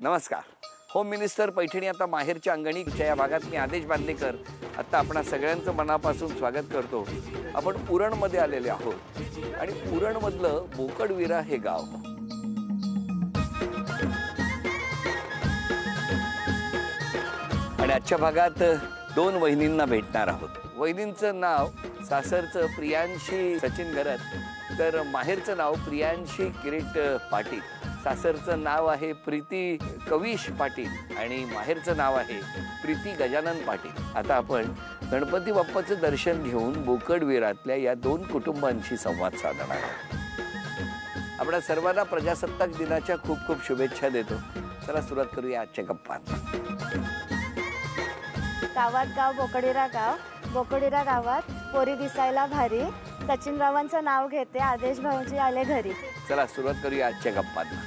नमस्कार. Home minister Paithani आता माहेरच्या अंगणीच्या या भागात मी आदेश बांदेकर आता आपणा सगळ्यांचं मनापासून स्वागत करतो. आपण उरणमध्ये आलेले आहोत आणि उरणमधलं बोकडविरा हे गाव. आणि आजच्या भागात दोन वहिनींना भेटणार आहोत. वहिनींचं नाव सासरचं प्रियांशी सचिन गरत, तर माहेरचं नाव प्रियांशी किरीट पाटील. सासरचं नाव आहे प्रीती कविश पाटील आणि माहेरचं नाव आहे प्रीती गजानन पाटील. आता आपण गणपती बाप्पाचं दर्शन घेऊन बोकडविरातल्या या दोन कुटुंबांशी संवाद साधणार आहोत. आपल्या सर्वांना प्रजासत्ताक दिनाच्या खूप खूप शुभेच्छा देतो. चला सुरुवात करूया आजच्या गप्पांना. गावात गाव बोकडविरा गाव. बोकडविरा गावात पोरी दिसायला भारी. सचिनरावांचं नाव घेते, आदेश भाऊजी आले घरी. चला सुरुवात करूया आजच्या गप्पांना.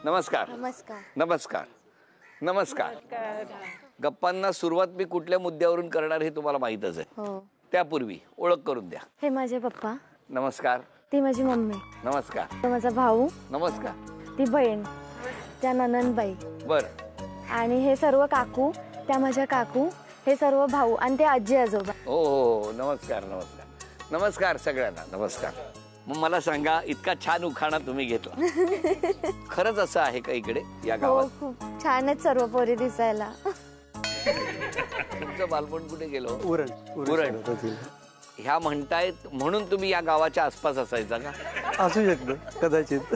नमस्कार. नमस्कार. नमस्कार. नमस्कार. गप्पांना सुरुवात मी कुठल्या मुद्द्यावरून करणार हे तुम्हाला माहीतच आहे. हो. त्यापूर्वी ओळख करून द्या. हे माझे पप्पा. नमस्कार. ती माझी मम्मी. नमस्कार. तो माझा भाऊ. नमस्कार. ती बहीण, त्या ननंदबाई. बर. आणि हे सर्व काकू, त्या माझ्या काकू. हे सर्व भाऊ आणि ते आजी आजोबा. हो हो. नमस्कार. नमस्कार. नमस्कार सगळ्यांना. नमस्कार. मग मला सांगा, इतका छान उखाणा तुम्ही घेतला, खरंच असं आहे का इकडे या हो, गावात? खूप छान आहेत सर्व पोरी दिसायला. तुमचं बालपण कुठे गेलो? उरण. ह्या म्हणतायत म्हणून तुम्ही या गावाच्या आसपास असायचा का? असू शकतं कदाचित.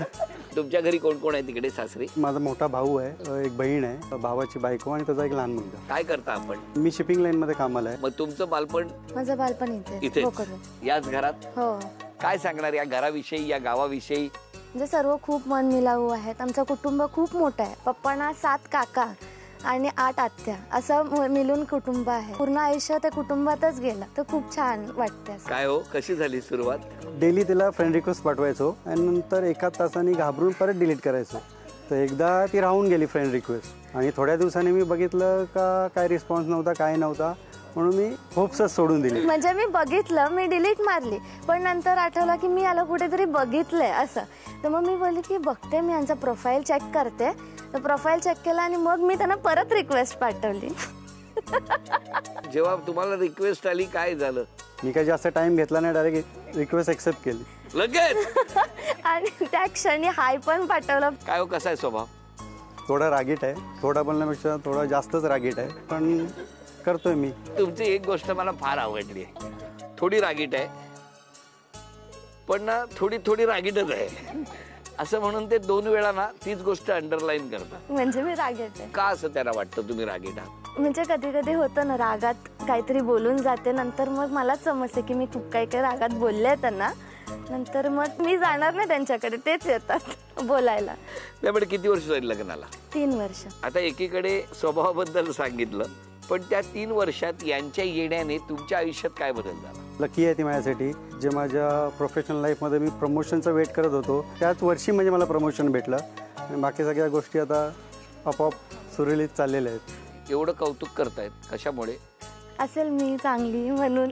तुमच्या घरी कोण कोण आहे तिकडे सासरी? माझा मोठा भाऊ आहे, एक बहीण आहे, भावाची बायको आणि त्याचा एक लहान मुलगा. काय करता आपण? मी शिपिंग लाईन मध्ये कामाला आहे. मग तुमचं बालपण माझं बालपण इथे याच घरात? हो. काय सांगणार या घराविषयी, या गावाविषयी? म्हणजे सर्व खूप मन मिलावू आहेत. आमचं कुटुंब खूप मोठं आहे. पप्पांना 7 काका आणि 8 आत्या असं मिळून कुटुंब आहे. पूर्ण आयुष्य त्या कुटुंबातच गेलं, तर खूप छान वाटतं. काय हो, कशी झाली सुरुवात? डेली तिला फ्रेंड रिक्वेस्ट पाठवायचो आणि नंतर एका तासाने घाबरून परत डिलीट करायचो. तर एकदा ती राहून गेली फ्रेंड रिक्वेस्ट आणि थोड्या दिवसांनी मी बघितलं का काय रिस्पॉन्स नव्हता, काय नव्हता, म्हणून मी होप्सच सोडून दिली. म्हणजे मी बघितलं, मी डिलीट मारली, पण नंतर आठवलं की मी याला कुठेतरी बघितलंय असं. तर मग मी बोलली की बघते, मी यांचा प्रोफाईल चेक करते. तर प्रोफाईल चेक केला आणि मग मी त्यांना परत रिक्वेस्ट पाठवली. जेव्हा तुम्हाला रिक्वेस्ट आली काय झालं? मी काय जास्त टाइम घेतला नाही, डायरेक्ट रिक्वेस्ट एक्सेप्ट केली लगेच. आणि त्या क्षणी हाय पण पाठवलं. काय हो, कसा आहे स्वभाव? थोडा रागीट आहे, थोडा बोलण्यापेक्षा थोडा जास्तच रागीट आहे, पण करतोय मी. तुमची एक गोष्ट मला फार आवडली आहे. थोडी रागीट आहे, पण ना थोडी थोडी रागीटच आहे असं म्हणून ते 2 वेळा ना तीच गोष्ट अंडरलाईन करतात. म्हणजे मी रागीट आहे का असं त्यांना वाटतं तुम्ही रागीट आहात? म्हणजे कधी कधी होतं ना, रागात काहीतरी बोलून जाते, नंतर मग मलाच समजते की मी खूप काही काही रागात बोलले त्यांना. नंतर मग मी जाणार नाही त्यांच्याकडे, तेच येतात बोलायला. त्यामुळे किती वर्ष झाली लग्नाला? 3 वर्ष. आता एकीकडे स्वभावाबद्दल सांगितलं, पण त्या 3 वर्षात यांच्या येण्याने तुमच्या आयुष्यात काय बदल झाला? लकी आहे ती माझ्यासाठी. जे माझ्या प्रोफेशनल लाईफमध्ये मी प्रमोशनचं वेट करत होतो, त्याच वर्षी म्हणजे मला प्रमोशन भेटलं आणि बाकी सगळ्या गोष्टी आता आपोआप सुरळीत चाललेल्या आहेत. एवढं कौतुक करतायत, कशामुळे? असेल मी चांगली म्हणून.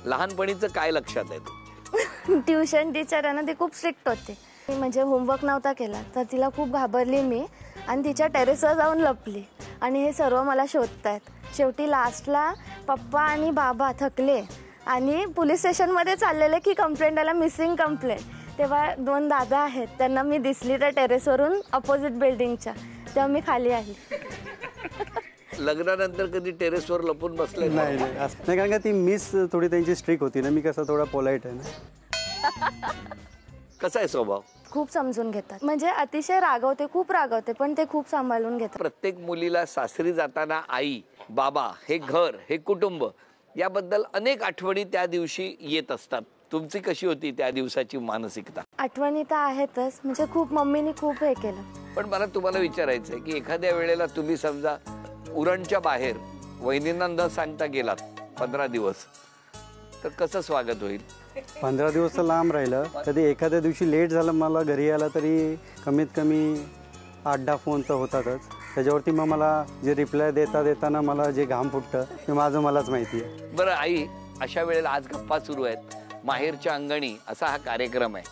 लहानपणीचं काय लक्षात आहे? ट्युशन टीचर आहे ना, ती खूप स्ट्रिक्ट होती. म्हणजे होमवर्क नव्हता केला तर तिला खूप घाबरली मी आणि तिच्या टेरेसवर जाऊन लपली आणि हे सर्व मला शोधतायत. शेवटी लास्टला पप्पा आणि बाबा थकले आणि पोलीस स्टेशनमध्ये चाललेले की कंप्लेंट द्यायला, मिसिंग कंप्लेंट. तेव्हा 2 दादा आहेत, त्यांना मी दिसली त्या टेरेसवरून अपोजिट बिल्डिंगच्या, तेव्हा मी खाली आली. लग्नानंतर कधी टेरेसवर लपून बसले? नाही नाही, कारण का ती मिस थोडी त्यांची स्ट्रिक्ट होती ना, मी कसा थोडा पोलाईट आहे ना. कसा आहे स्वभाव? खूप समजून घेतात, म्हणजे अतिशय रागवते, खूप रागवते, पण ते खूप सांभाळून घेतात. प्रत्येक मुलीला सासरी जाताना आई, बाबा, हे घर, हे कुटुंब याबद्दल अनेक आठवणी त्या दिवशी येत असतात. तुमची कशी होती त्या दिवसाची मानसिकता? आठवणी तर आहेतच, म्हणजे खूप मम्मीने खूप हे केलं. पण मला तुम्हाला विचारायचं आहे की एखाद्या वेळेला तुम्ही समजा उरणच्या बाहेर वहिनींना न सांगता गेलात 15 दिवस, तर कसं स्वागत होईल? 15 दिवस तर लांब राहिलं. कधी एखाद्या दिवशी लेट झालं मला घरी यायला तरी कमीत कमी 8-10 फोन तर होतातच. त्याच्यावरती मग मला जे रिप्लाय देताना मला जे घाम फुटतं ते माझं मलाच माहिती आहे. बरं आई, अशा वेळेला आज गप्पा सुरू आहेत, माहेरच्या अंगणी असा हा कार्यक्रम आहे.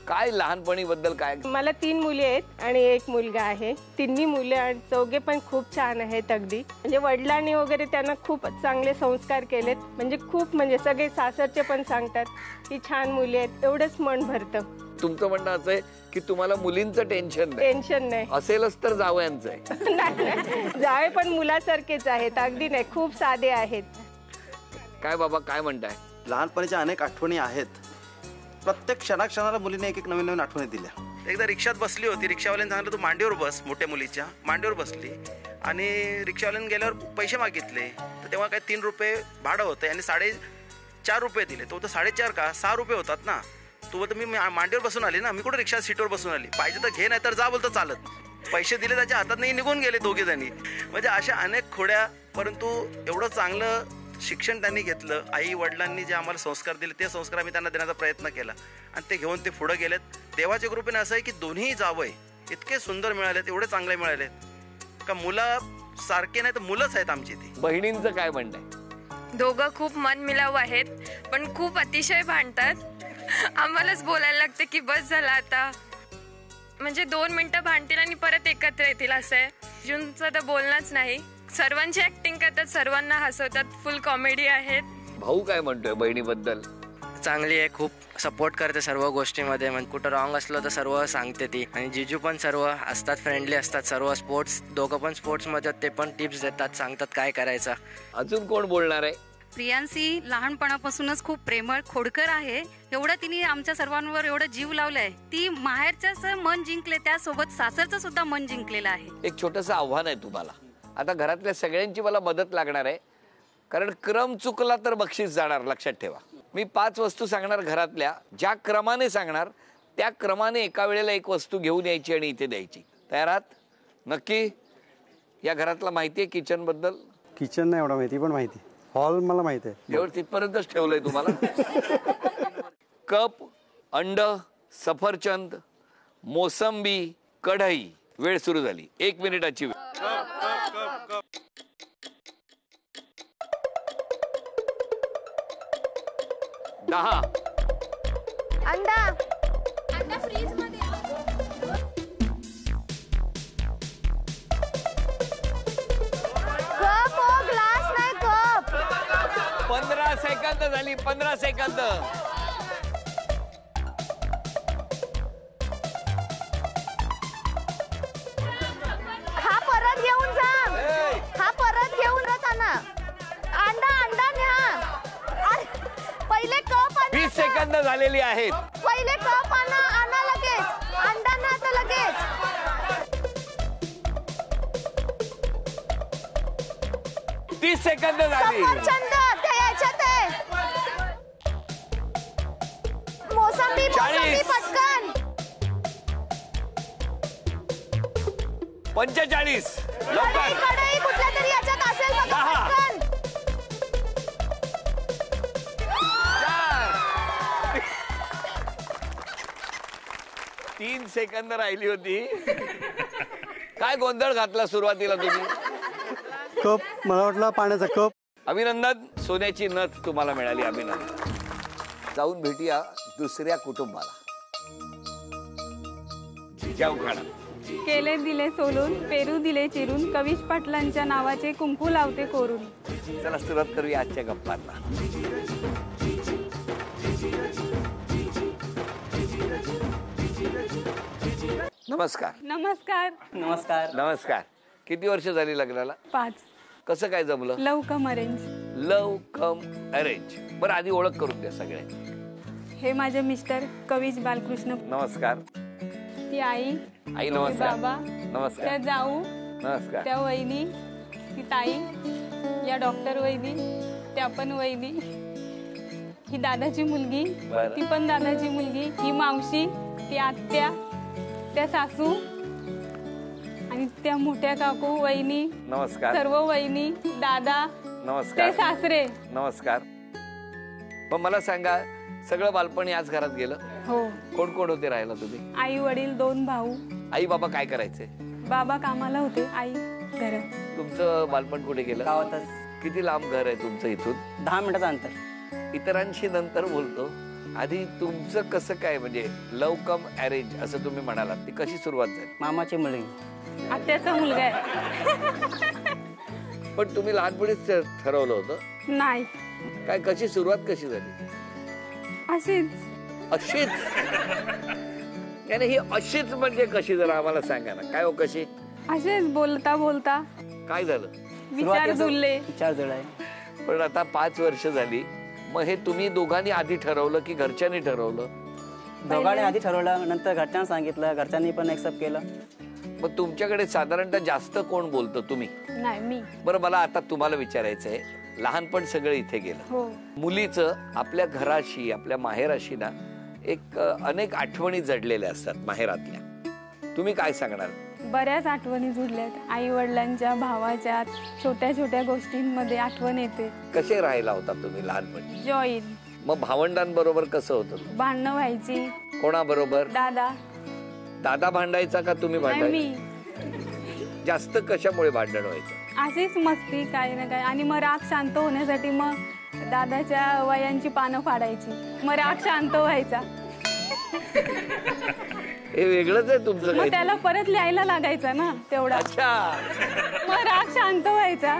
काय लहानपणी बद्दल काय? मला 3 मुली आहेत आणि 1 मुलगा आहे. तिन्ही मुले आणि चौघे पण खूप छान आहेत. अगदी म्हणजे वडिलांनी वगैरे त्यांना खूप चांगले संस्कार केलेत. म्हणजे खूप म्हणजे सगळे सासरचे पण सांगतात की छान मुली आहेत. एवढंच मन भरतं. तुमचं म्हणणं असं आहे की तुम्हाला मुलींचं टेन्शन नाही असेलच तर जावयांचं आहे. नाही, जावे पण मुलासारखेच आहेत. अगदी नाही, खूप साधे आहेत. काय बाबा काय म्हणताय? लहानपणीच्या अनेक आठवणी आहेत. प्रत्येक क्षणाक्षणाला मुलीने एक नवीन नवीन आठवणी दिल्या. एकदा रिक्षात बसली होती, रिक्षावाल्याने सांगितलं तू मांडीवर बस, मोठ्या मुलीच्या मांडीवर बसली आणि रिक्षावाल्याने गेल्यावर पैसे मागितले. तर तेव्हा काय 3 रुपये भाडं होतं आणि 4.5 रुपये दिले. तो 4.5 का 6 रुपये होतात ना. तू बोलतो मी मांडीवर बसून आली ना, मी कुठं रिक्षा सीटवर बसून आली, पाहिजे तर घे नाही तर जा, बोलतो चालत. पैसे दिले त्याच्या हातात नाही, निघून गेले दोघे जणी. म्हणजे अशा अनेक खोड्या. परंतु एवढं चांगलं शिक्षण त्यांनी घेतलं. आई वडिलांनी जे आम्हाला संस्कार दिले ते संस्कार आम्ही त्यांना देण्याचा प्रयत्न केला आणि ते घेऊन ते पुढे गेलेत. देवाच्या कृपेने असं आहे की दोन्ही जावई इतके सुंदर मिळालेत, एवढे चांगले मिळालेत का मुलं सारखे नाही तर मुलंच आहेत आमची ती. बहिणींचं काय म्हणणं आहे? दोघं खूप मनमिलाऊ आहेत पण खूप अतिशय भांडतात. आम्हालाच बोलायला लागतं की बस झाला आता. म्हणजे 2 मिनिटं भांडतील आणि परत एकत्र येतील असं आहे. अर्जुनचं तर बोलणंच नाही. सर्वांची ऍक्टिंग करतात, सर्वांना हसवतात, फुल कॉमेडी आहेत. भाऊ काय म्हणतोय बहिणीबद्दल? चांगली आहे, खूप सपोर्ट करते सर्व गोष्टीमध्ये. म्हणजे कुठं रॉंग असलं तर सर्व सांगते ती. आणि जिजू पण सर्व असतात, फ्रेंडली असतात सर्व. स्पोर्ट्स दोघं पण स्पोर्ट्समध्ये, ते पण टिप्स देतात, सांगतात काय करायचं. अजून कोण बोलणार आहे? प्रियांशी लहानपणापासूनच खूप प्रेमळ खोडकर आहे. एवढं तिने आमच्या सर्वांवर एवढं जीव लावलाय. ती माहेरचं मन जिंकले, त्यासोबत सासरचं सुद्धा मन जिंकलेलं आहे. एक छोटंसं आव्हान आहे तुम्हाला. आता घरातल्या सगळ्यांची मला मदत लागणार आहे, कारण क्रम चुकला तर बक्षीस जाणार. लक्षात ठेवा, मी 5 वस्तू सांगणार घरातल्या. ज्या क्रमाने सांगणार त्या क्रमाने एका वेळेला एक वस्तू घेऊन यायची आणि इथे द्यायची. तयार आहात? नक्की? या घरातला माहिती आहे किचन बद्दल? किचन नाही एवढं माहिती, पण माहिती हॉल मला माहिती आहे. एवढं तिथपर्यंतच ठेवलंय तुम्हाला. कप, अंड, सफरचंद, मोसंबी, कढई. वेळ सुरू झाली. 1 मिनिटाची वेळ. दहा. अंडा. कप हो, ग्लास नाही कप. 15 सेकंद झाली. 15 सेकंद. हा परत घेऊन जा. हा परत घेऊन जाताना अंडा न्या. पहिले कप आणा. 20 सेकंद झालेली आहेत. पहिले कप आणा लगेच. अंडा ना आता लगेच. 30 सेकंद झाली. सफरचंद ते याच्यात आहे. मोसंबी 40. पटकन. 45. लवकर. कढई कुठल्या तरी याच्यात असेल बघा. 10. पटकन. 3 सेकंद राहिली होती. काय गोंधळ घातला सुरुवातीला तुम्ही? कप, मला वाटलं पाण्याचा कप. अभिनंदन. सोन्याची नथ तुम्हाला मिळाली. अभिनंदन. जाऊन भेटूया दुसऱ्या कुटुंबाला. जाऊ खाणा. केले दिले सोलून, पेरू दिले चिरून, कविश पाटलांच्या नावाचे कुंकू लावते कोरून. चला सुरुवात करूया आजच्या गप्पांना. नमस्कार. नमस्कार. नमस्कार. नमस्कार. किती वर्ष झाली लग्नाला? 5. कसं काय जमलं? लव कम अरेंज. लव कम अरेंज. बरं आधी ओळख करून द्या सगळ्यांची. हे माझे मिस्टर कविश बालकृष्ण. नमस्कार. ती आई. आई नमस्कार. बाबा. नमस्कार. त्या जाऊ. नमस्कार. त्या वहिनी. ती ताई. या डॉक्टर वहिनी. त्या पण वहिनी. ही दादाची मुलगी. बरं. ती पण दादाची मुलगी. ही मावशी. ती आत्या. त्या सासू आणि त्या मोठ्या काकू वहिनी. नमस्कार. सर्व वहिनी. दादा. नमस्कार. ते सासरे. नमस्कार. पण मला सांगा, सगळं बालपण याच घरात गेलं? हो. कोण कोण होते राहायला तुम्ही? आई वडील 2 भाऊ. आई बाबा काय करायचे? बाबा कामाला होते, आई घरात. तुमचं बालपण कुठे गेलं? गावातच. किती लांब घर आहे तुमचं इथून? 10 मिनिटाचं अंतर. इतरांशी नंतर बोलतो, आधी तुमचं कसं काय, म्हणजे लव कम अरेंज असं तुम्ही म्हणालात, ती कशी सुरुवात झाली? मामाची मुलगी, आत्याचा मुलगा आहे. पण तुम्ही लहानपणीच ठरवलं होतं? नाही, काय, कशी सुरुवात कशी झाली? अशीच. अशीच? ही अशीच म्हणजे कशी, जरा आम्हाला सांगा ना. काय हो, कशी? असेच बोलता बोलता काय झालं? विचार जुळले. विचार जुळले. पण आता 5 वर्ष झाली, मग हे तुम्ही दोघांनी आधी ठरवलं की घरच्यांनी ठरवलं? दोघांनी आधी ठरवलं, नंतर घरच्यांना सांगितलं, घरच्यांनी पण एक्सेप्ट केलं. मग तुमच्याकडे साधारणतः जास्त कोण बोलतं, तुम्ही? नाही, मी. बरं, मला आता तुम्हाला विचारायचंय, लहानपण सगळं इथे गेलं, हो. मुलीचं आपल्या घराशी, आपल्या माहेराशी ना एक अनेक आठवणी जडलेल्या असतात माहेरातल्या. तुम्ही काय सांगणार? बऱ्याच आठवणी जुडल्यात. आई वडिलांच्या, भावाच्या, छोट्या छोट्या गोष्टींमध्ये आठवण येते. कसे राहायला होता तुम्ही लहानपणी? जॉईन. मग भावंडांबरोबर कसं होतं? भांडणं व्हायची. कोणाबरोबर? दादा. दादा भांडायचा का तुम्ही नाही, भांडायचा? मी. जास्त कशामुळे भांडण व्हायचं? अशीच मस्ती, काही ना काही. आणि मग राग शांत होण्यासाठी मग दादाच्या वयांची पानं फाडायची, मग राग शांत व्हायचा. हे वेगळंच आहे तुमचं मग काही. त्याला परत लिहायला लागायचा ना तेवढा. अच्छा. मग राग शांत व्हायचा.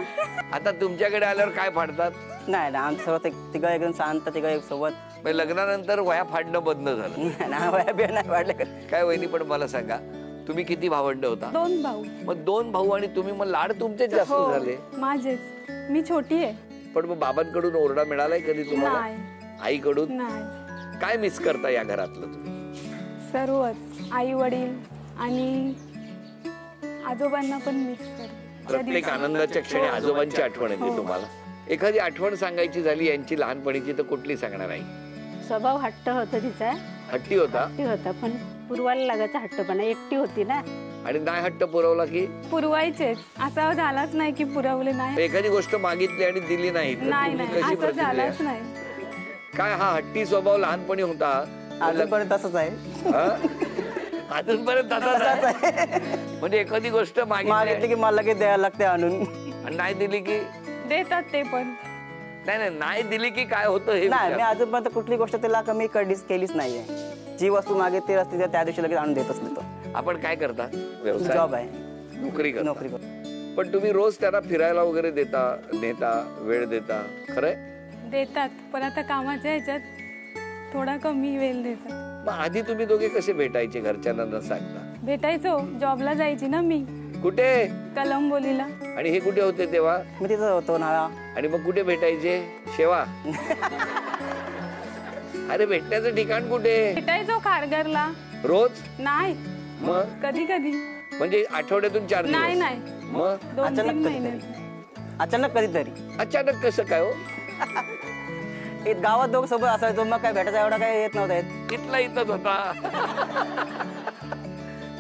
आता तुमच्याकडे आल्यावर काय फाडतात? नाही, आमचं सर्व तिघं एकदम शांत, तिघं एक सोबत. मग लग्नानंतर वया फाडणं बंद झालं? नाही, वया बिया नाही वाढले. काय वहिनी, पण मला सांगा, तुम्ही किती भावंड होता? 2 भाऊ. मग 2 भाऊ आणि तुम्ही, मग लाड तुमचे जास्त हो, झाले? माझेच. मी छोटी आहे. पण मग बाबांकडून ओरडा मिळालाय कधी तुम्हाला? नाही. आईकडून? नाही. काय मिस करता या घरातलं तुम्ही? सर्वच. आई वडील आणि आजोबांना पण मिस करते. प्रत्येक आनंदाच्या क्षणी आजोबांची आठवण येते तुम्हाला. एखादी आठवण सांगायची झाली यांची लहानपणीची, तर कुठली सांगणार आई? स्वभाव हट्ट होता तिचा. हट्टी होता? हट्टी होता, पण पुरवायला लागायचा हट्टपणा. एकटी होती ना. आणि नाही हट्ट पुरवला की? पुरवायचेच. असं झालाच नाही की पुरवले नाही. एखादी गोष्ट मागितली आणि दिली नाही, तर नाही, तुम्ही नाही, कशी असं प्रतिक्रिया? झालंच नाही. काय हा हट्टी स्वभाव लहानपणी होता? अजूनपर्यंत तसंच आहे. अजूनपर्यंत तसाच आहे? म्हणजे एखादी गोष्ट मागितली की मला लगेच द्यायला लागते आणून. आणि नाही दिली की? देतात ते पण. नाही दिली की काय होतं हे? नाही, मी अजूनपर्यंत कुठली गोष्ट त्याला कमी केलीच नाहीये. जी वस्तू मागितली असते त्या दिवशी लगेच आणून देतच नाही तो. आपण काय करता? व्यवसाय? जॉब आहे. नोकरी करता? नोकरी करतो. पण तुम्ही रोज त्यांना फिरायला वगैरे नेता, वेळ देता? खरंय? देतात, पण आता कामाच्या ह्याच्यात थोडा कमी वेळ देतात. मग आधी तुम्ही दोघे कसे भेटायचे घरच्यांना न सांगता? भेटायचो. जॉबला जायची ना मी. कुठे? कलंबोलीला. आणि हे कुठे होते तेव्हा? मी तिथं होतो ना. आणि मग कुठे भेटायचे? शेवा? अरे भेटण्याचं ठिकाण कुठे? भेटायचो खारघरला. रोज? नाही, मग कधी कधी. म्हणजे आठवड्यातून 4 दिवस? नाही. मग 2-3 महिने. अचानक कधीतरी. अचानक कसं काय हो? गावात दोघं सोबत असायचो, मग काय भेटायचा एवढा काय येत नव्हता. इथला इथंच होता.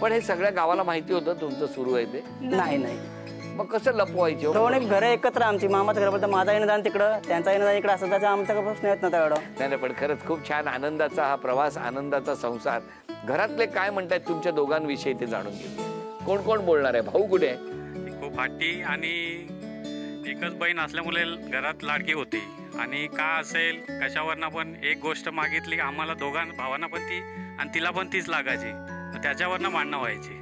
पण हे सगळ्या गावाला माहिती होतं तुमचं सुरू आहे ते? नाही. मग कसं लपवायचे? दोन एक घरं एकत्र आमची. मामाचं घर बोलतं माझा येणं जाण तिकडं, त्यांचा येणं जाण इकडं, असं त्याचा आमचा प्रश्न येत नव्हता एवढा. नाही, पण खरंच खूप छान आनंदाचा हा प्रवास, आनंदाचा संसार. घरातले काय म्हणतात तुमच्या दोघांविषयी ते जाणून घेऊ. कोण कोण बोलणार आहे? भाऊ कुठे आहे? खूप हट्टी आणि एकच बहीण असल्यामुळे घरात लाडकी होती. आणि का असेल कशावरनं पण एक गोष्ट मागितली आम्हाला भावांना पण ती आणि तिला पण तीच लागायची. त्याच्यावरनं भांडणं व्हायची.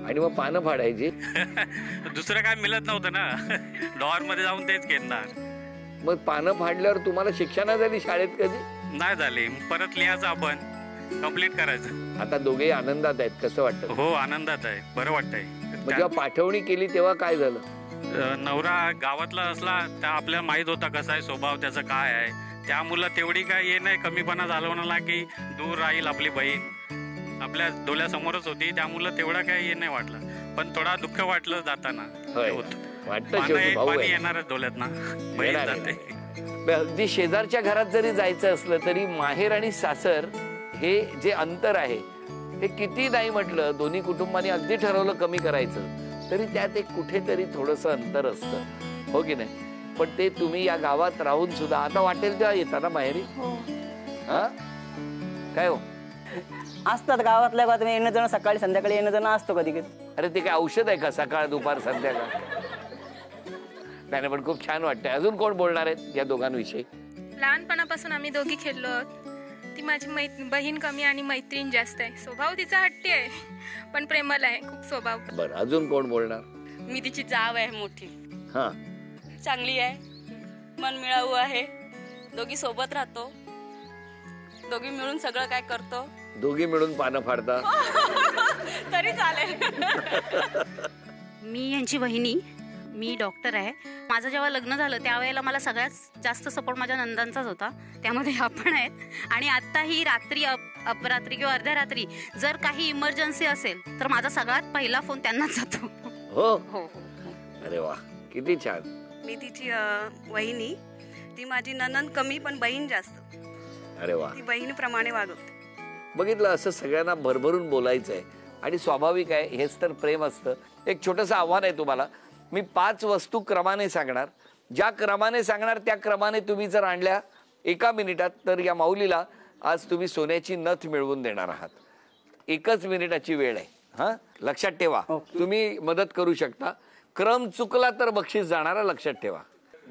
आणि मग पानं फाडायची? दुसरं काय मिळत नव्हतं ना. डॉर मध्ये जाऊन तेच घेणार. मग पानं फाडल्यावर तुम्हाला शिक्षा नाही झाली शाळेत कधी? नाही झाली. परत लिहायचं, आपण कम्प्लीट करायचं. आता दोघे आनंदात आहेत, कसं वाटतं? हो, आनंदात आहे, बरं वाटतंय. जेव्हा पाठवणी केली तेव्हा काय झालं? नवरा गावातला असला तर आपल्याला माहित होता कसा आहे स्वभाव त्याचा, काय आहे. त्यामुळे तेवढी काय हे नाही कमीपणा जाणवला की दूर राहील आपली बहीण. आपल्या डोळ्यासमोरच होती, त्यामुळे तेवढा काही हे नाही वाटलं. पण थोडा दुःख वाटलं जाताना. पाणी येणारच डोळ्यात ना, बहीण जाते. अगदी शेजारच्या घरात जरी जायचं असलं तरी माहेर आणि सासर हे जे अंतर आहे हे किती नाही म्हटलं, दोन्ही कुटुंबांनी अगदी ठरवलं कमी करायचं तरी त्यात एक कुठेतरी थोडंसं अंतर असतं, हो की नाही? पण ते तुम्ही या गावात राहून सुद्धा आता वाटेल तेव्हा येताना माहेरी? हा काय हो? असतात गावातल्या गावात येणं जाणं, सकाळी संध्याकाळी येणं जाणं असतो कधी कधी. अरे ते काय औषध आहे का सकाळ दुपार संध्याकाळ? नाही, पण खूप छान वाटतंय. अजून कोण बोलणार आहेत या दोघांविषयी? लहानपणापासून आम्ही दोघी खेळलो. ती ती माझी बहीण कमी आणि मैत्रीण जास्त आहे. स्वभाव तिचा हट्टी आहे पण प्रेमळ आहे खूप स्वभाव. बरं, अजून कोण बोलणार? मी तिची जाव आहे मोठी. हा, चांगली आहे, मन मिळावू आहे, दोघी सोबत राहतो, दोघी मिळून सगळं काय करतो. दोघी मिळून पानं फाडता तरी चालेल. मी यांची वहिनी, मी डॉक्टर आहे. माझं जेव्हा लग्न झालं त्यावेळेला मला सगळ्यात जास्त सपोर्ट माझ्या नंदांचाच होता, त्यामध्ये आपण आहेत. आणि आत्ताही रात्री अपरात्री किंवा अर्ध्या रात्री जर काही इमर्जन्सी असेल तर माझा सगळ्यात पहिला फोन त्यांनाच जातो. हो हो. अरे वा, किती छान. मी तिची वहिनी, ती माझी ननंद कमी पण बहीण जास्त. अरे वा, ती बहिणीप्रमाणे वागवते. बघितलं, असं सगळ्यांना भरभरून बोलायचंय आणि स्वाभाविक आहे, हेच तर प्रेम असतं. एक छोटंसं आव्हान आहे तुम्हाला. मी 5 वस्तू क्रमाने सांगणार, ज्या क्रमाने सांगणार त्या क्रमाने तुम्ही जर आणल्या 1 मिनिटात तर या माऊलीला आज तुम्ही सोन्याची नथ मिळवून देणार आहात. 1 मिनिटाची वेळ आहे. हा, लक्षात ठेवा. तुम्ही मदत करू शकता. क्रम चुकला तर बक्षीस जाणार, लक्षात ठेवा.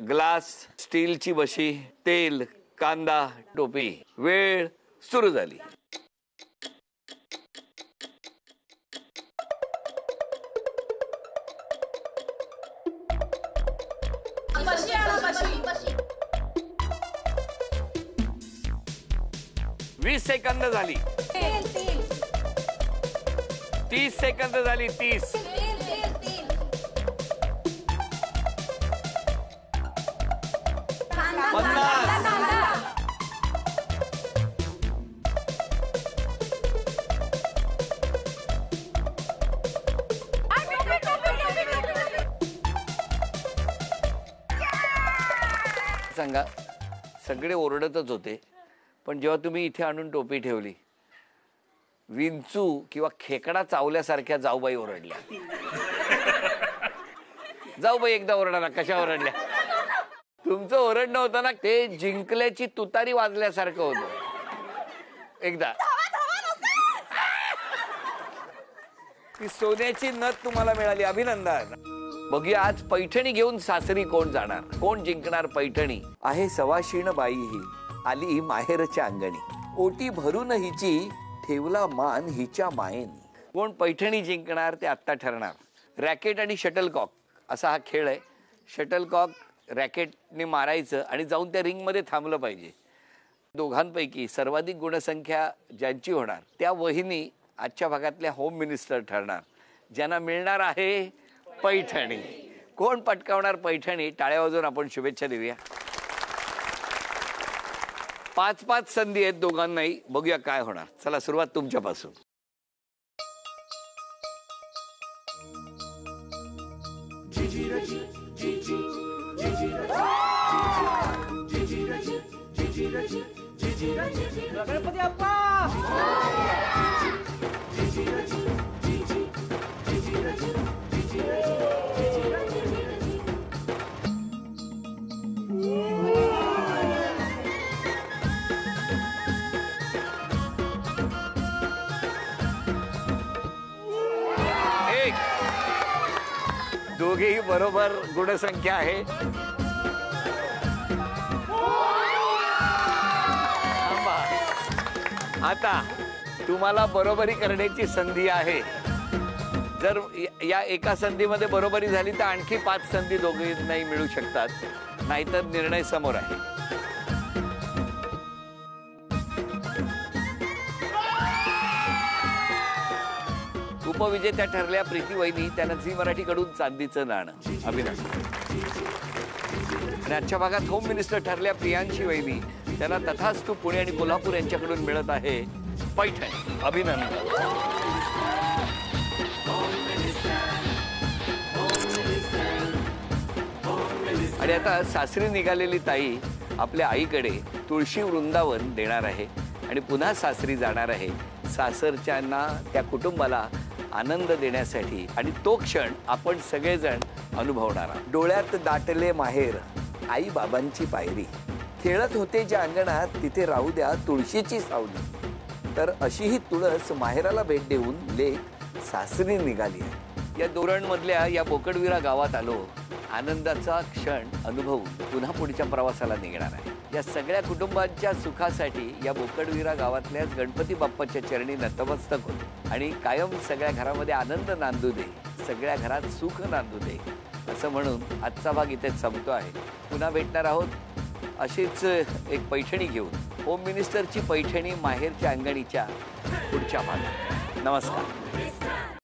ग्लास, स्टीलची बशी, तेल, कांदा, टोपी. वेळ सुरू झाली. वीस सेकंद झाली. 30 सेकंद झाली. 30. सांगा, सगळे ओरडतच होते पण जेव्हा तुम्ही इथे आणून टोपी ठेवली, विंचू किंवा खेकडा चावल्यासारख्या जाऊबाई ओरडल्या. जाऊबाई एकदा ओरडा ना, कशा ओरडल्या? तुमचं ओरडणं होतं ना, ते जिंकल्याची तुतारी वाजल्यासारखं होतं. एकदा ती सोन्याची नथ तुम्हाला मिळाली, अभिनंदन. बघूया आज पैठणी घेऊन सासरी कोण जाणार, कोण जिंकणार पैठणी. आहे सवाशीण बाई ही आली माहेरच्या अंगणी, ओटी भरून हिची ठेवला मान हिच्या मायेनी. कोण पैठणी जिंकणार ते आत्ता ठरणार. रॅकेट आणि शटलकॉक असा हा खेळ आहे. शटलकॉक रॅकेटने मारायचं आणि जाऊन त्या रिंगमध्ये थांबलं पाहिजे. दोघांपैकी सर्वाधिक गुणसंख्या ज्यांची होणार त्या वहिनी आजच्या भागातल्या होम मिनिस्टर ठरणार, ज्यांना मिळणार आहे पैठणी. कोण पटकावणार पैठणी? टाळ्या वाजवून आपण शुभेच्छा देऊया. 5-5 संधी आहेत दोघांनाही. बघूया काय होणार. चला सुरुवात तुमच्यापासून. गणपती बाप्पा. दोघेही बरोबर गुणसंख्या आहे. आता तुम्हाला बरोबरी करण्याची संधी आहे. जर या एका संधीमध्ये बरोबरी झाली तर आणखी 5 संधी दोघांनाही मिळू शकतात, नाहीतर निर्णय समोर आहे. उपविजेत्या ठरल्या प्रीती वहिनी, त्यांना झी मराठीकडून चांदीचं नाणं. अभिनंदन. आणि आजच्या भागात होम मिनिस्टर ठरल्या प्रियांशी वहिनी, त्यांना तथास्तु पुणे आणि कोल्हापूर यांच्याकडून मिळत आहे पैठणी. अभिनंदन. आणि आता सासरी निघालेली ताई आपल्या आईकडे तुळशी वृंदावन देणार आहे आणि पुन्हा सासरी जाणार आहे. सासरच्यांना, त्या कुटुंबाला आनंद देण्यासाठी, आणि तो क्षण आपण सगळेजण अनुभवणार आहोत. डोळ्यात दाटले माहेर, आई बाबांची पायरी, खेळत होते ज्या अंगणात तिथे राहू द्या तुळशीची सावली. तर अशी ही तुळस माहेराला भेट देऊन लेक सासरी निघाली आहे. या दोरणमधल्या या बोकडविरा गावात आलो, आनंदाचा क्षण अनुभवून पुन्हा पुढच्या प्रवासाला निघणार आहे. या सगळ्या कुटुंबांच्या सुखासाठी या बोकडविरा गावातल्याच गणपती बाप्पाच्या चरणी नतमस्तक होतो आणि कायम सगळ्या घरामध्ये आनंद नांदू दे, सगळ्या घरात सुख नांदू दे असं म्हणून आजचा भाग इथेच संपतो आहे. पुन्हा भेटणार आहोत अशीच एक पैठणी घेऊन. होम मिनिस्टरची पैठणी माहेरच्या अंगणीच्या पुढच्या भागात. नमस्कार.